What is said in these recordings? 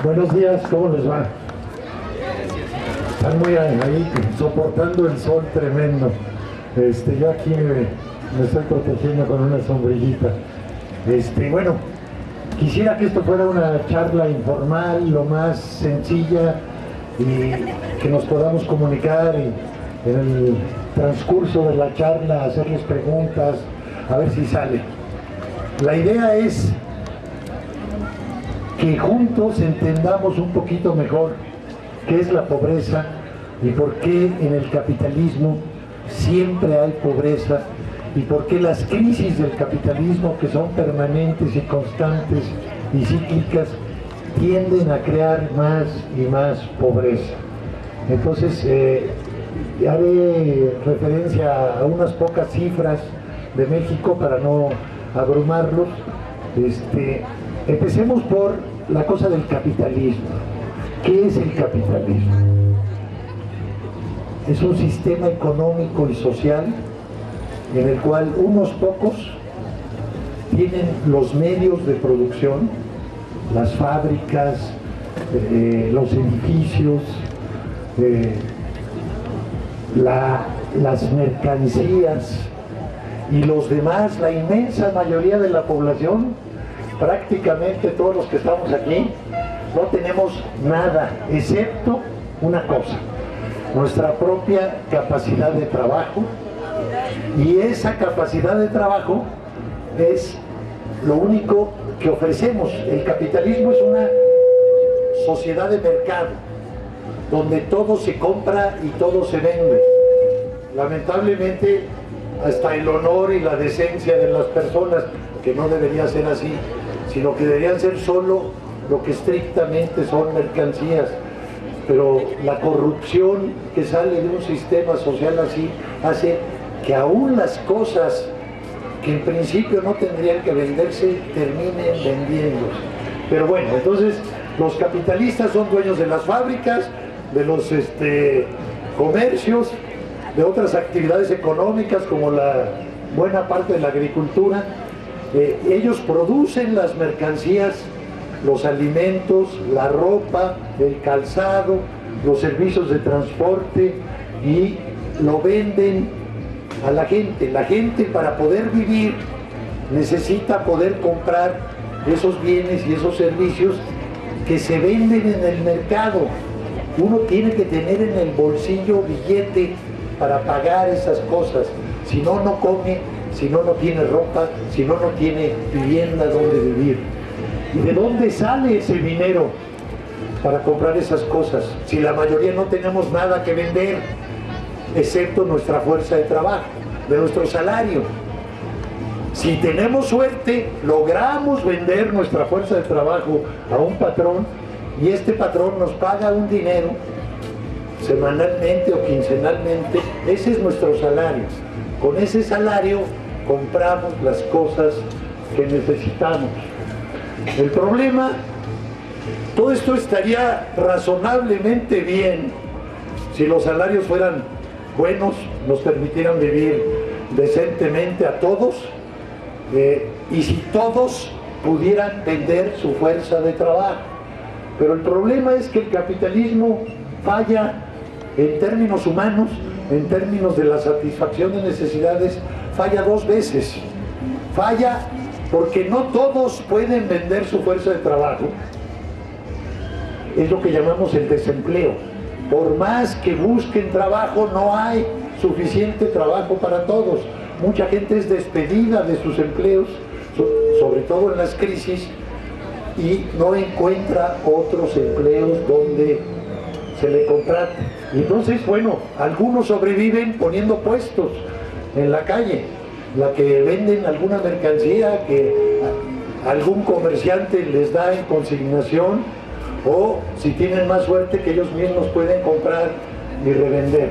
Buenos días, ¿cómo les va? Están muy ahí soportando el sol tremendo. Yo aquí me estoy protegiendo con una sombrillita. Bueno, quisiera que esto fuera una charla informal, lo más sencilla, y que nos podamos comunicar y en el transcurso de la charla hacerles preguntas, a ver si sale. La idea es que juntos entendamos un poquito mejor qué es la pobreza y por qué en el capitalismo siempre hay pobreza y por qué las crisis del capitalismo, que son permanentes y constantes y cíclicas, tienden a crear más y más pobreza. Entonces, haré referencia a unas pocas cifras de México para no abrumarlos. Empecemos por la cosa del capitalismo. ¿Qué es el capitalismo? Es un sistema económico y social en el cual unos pocos tienen los medios de producción, las fábricas, los edificios, las mercancías, y los demás, la inmensa mayoría de la población, prácticamente todos los que estamos aquí, no tenemos nada, excepto una cosa: nuestra propia capacidad de trabajo, y esa capacidad de trabajo es lo único que ofrecemos. El capitalismo es una sociedad de mercado, donde todo se compra y todo se vende. Lamentablemente, hasta el honor y la decencia de las personas, que no debería ser así, sino que deberían ser solo lo que estrictamente son mercancías. Pero la corrupción que sale de un sistema social así hace que aún las cosas que en principio no tendrían que venderse terminen vendiéndose. Pero bueno, entonces los capitalistas son dueños de las fábricas, de los comercios, de otras actividades económicas como la buena parte de la agricultura. Ellos producen las mercancías, los alimentos, la ropa, el calzado, los servicios de transporte, y lo venden a la gente. La gente, para poder vivir, necesita poder comprar esos bienes y esos servicios que se venden en el mercado. Uno tiene que tener en el bolsillo billete para pagar esas cosas, si no, no come, si no, no tiene ropa, si no, no tiene vivienda donde vivir. ¿Y de dónde sale ese dinero para comprar esas cosas? Si la mayoría no tenemos nada que vender, excepto nuestra fuerza de trabajo, de nuestro salario. Si tenemos suerte, logramos vender nuestra fuerza de trabajo a un patrón, y este patrón nos paga un dinero semanalmente o quincenalmente. Ese es nuestro salario. Con ese salario compramos las cosas que necesitamos. El problema, todo esto estaría razonablemente bien si los salarios fueran buenos, nos permitieran vivir decentemente a todos, y si todos pudieran vender su fuerza de trabajo. Pero el problema es que el capitalismo falla en términos humanos, en términos de la satisfacción de necesidades, falla dos veces. Falla porque no todos pueden vender su fuerza de trabajo. Es lo que llamamos el desempleo. Por más que busquen trabajo, no hay suficiente trabajo para todos. Mucha gente es despedida de sus empleos, sobre todo en las crisis, y no encuentra otros empleos donde se le contrate. Y entonces, bueno, algunos sobreviven poniendo puestos en la calle, la que venden alguna mercancía que algún comerciante les da en consignación, o si tienen más suerte, que ellos mismos pueden comprar y revender.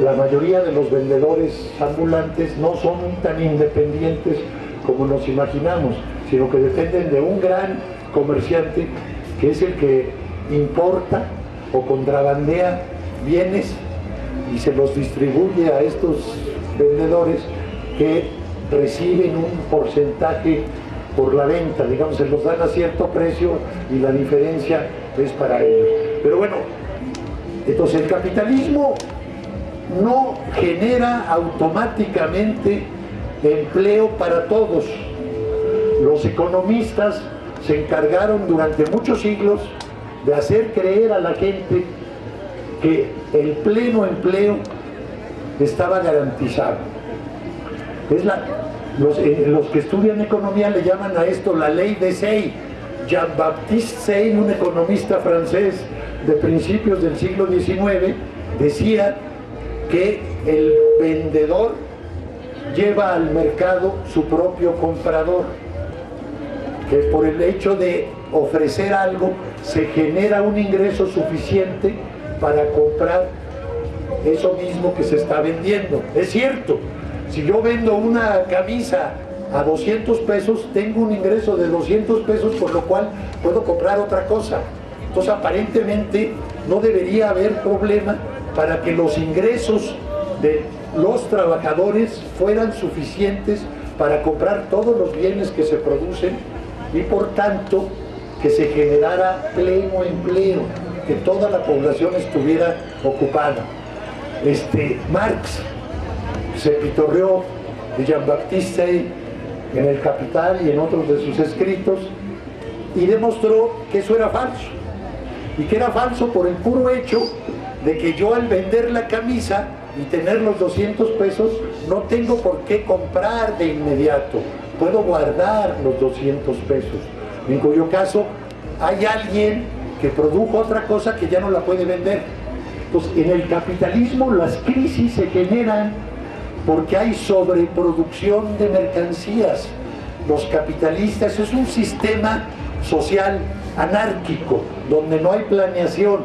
La mayoría de los vendedores ambulantes no son tan independientes como nos imaginamos, sino que dependen de un gran comerciante, que es el que importa o contrabandea bienes y se los distribuye a estos vendedores, que reciben un porcentaje por la venta, digamos, se los dan a cierto precio y la diferencia es para ellos. Pero bueno, entonces el capitalismo no genera automáticamente empleo para todos. Los economistas se encargaron durante muchos siglos de hacer creer a la gente que el pleno empleo estaba garantizado. Los que estudian economía le llaman a esto la ley de Say. Jean-Baptiste Say, un economista francés de principios del siglo XIX, decía que el vendedor lleva al mercado su propio comprador, que por el hecho de ofrecer algo se genera un ingreso suficiente para comprar eso mismo que se está vendiendo. Es cierto, si yo vendo una camisa a 200 pesos, tengo un ingreso de 200 pesos, por lo cual puedo comprar otra cosa. Entonces aparentemente no debería haber problema para que los ingresos de los trabajadores fueran suficientes para comprar todos los bienes que se producen y por tanto que se generara pleno empleo, que toda la población estuviera ocupada. Marx se pitorreó de Jean-Baptiste Say en El Capital y en otros de sus escritos y demostró que eso era falso, y que era falso por el puro hecho de que yo al vender la camisa y tener los 200 pesos no tengo por qué comprar de inmediato, puedo guardar los 200 pesos, en cuyo caso hay alguien que produjo otra cosa que ya no la puede vender. Entonces, en el capitalismo las crisis se generan porque hay sobreproducción de mercancías. Los capitalistas es un sistema social anárquico, donde no hay planeación,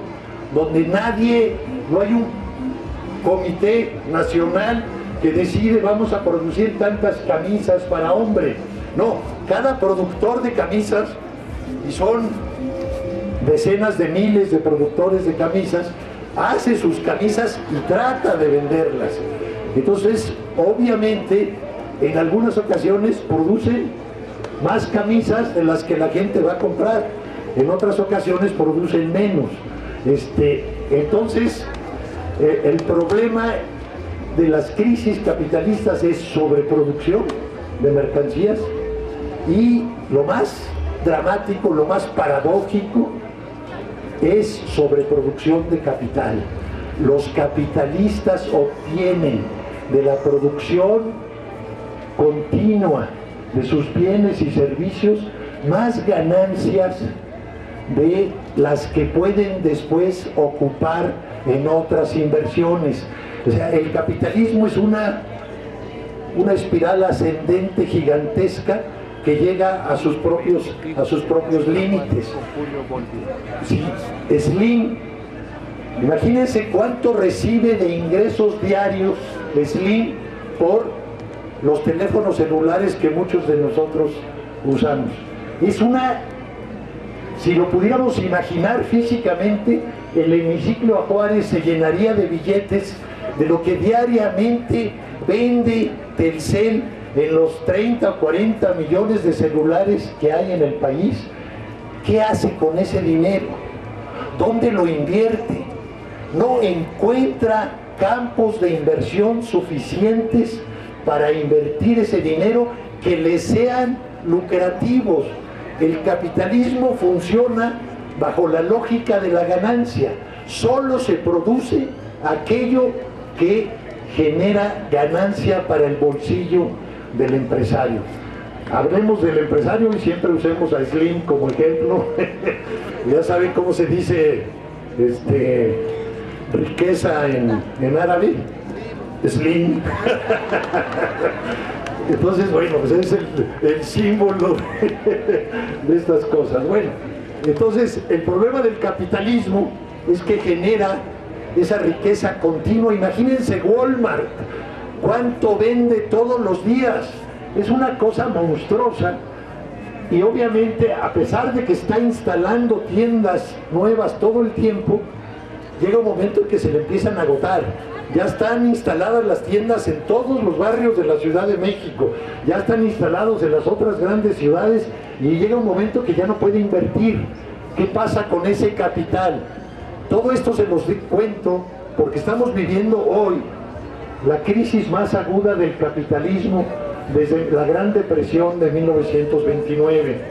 donde no hay un comité nacional que decide vamos a producir tantas camisas para hombre. No, cada productor de camisas, y son decenas de miles de productores de camisas, hace sus camisas y trata de venderlas. Entonces, obviamente, en algunas ocasiones producen más camisas de las que la gente va a comprar, en otras ocasiones producen menos. Entonces, el problema de las crisis capitalistas es sobreproducción de mercancías y lo más dramático, lo más paradójico es sobreproducción de capital. Los capitalistas obtienen de la producción continua de sus bienes y servicios más ganancias de las que pueden después ocupar en otras inversiones. O sea, el capitalismo es una espiral ascendente gigantesca que llega a sus propios límites. Sí, Slim, imagínense cuánto recibe de ingresos diarios Slim por los teléfonos celulares que muchos de nosotros usamos. Si lo pudiéramos imaginar físicamente, el hemiciclo a Juárez se llenaría de billetes de lo que diariamente vende Telcel en los 30 o 40 millones de celulares que hay en el país. ¿Qué hace con ese dinero? ¿Dónde lo invierte? No encuentra campos de inversión suficientes para invertir ese dinero que le sean lucrativos. El capitalismo funciona bajo la lógica de la ganancia. Solo se produce aquello que genera ganancia para el bolsillo del empresario. Hablemos del empresario y siempre usemos a Slim como ejemplo. Ya saben cómo se dice riqueza en árabe. Slim. Entonces, bueno, pues es el símbolo de estas cosas. Bueno, entonces el problema del capitalismo es que genera esa riqueza continua. Imagínense Walmart, cuánto vende todos los días. Es una cosa monstruosa y obviamente a pesar de que está instalando tiendas nuevas todo el tiempo, llega un momento en que se le empiezan a agotar. ya están instaladas las tiendas en todos los barrios de la Ciudad de México, ya están instalados en las otras grandes ciudades y llega un momento que ya no puede invertir. ¿Qué pasa con ese capital? Todo esto se los cuento porque estamos viviendo hoy la crisis más aguda del capitalismo desde la Gran Depresión de 1929.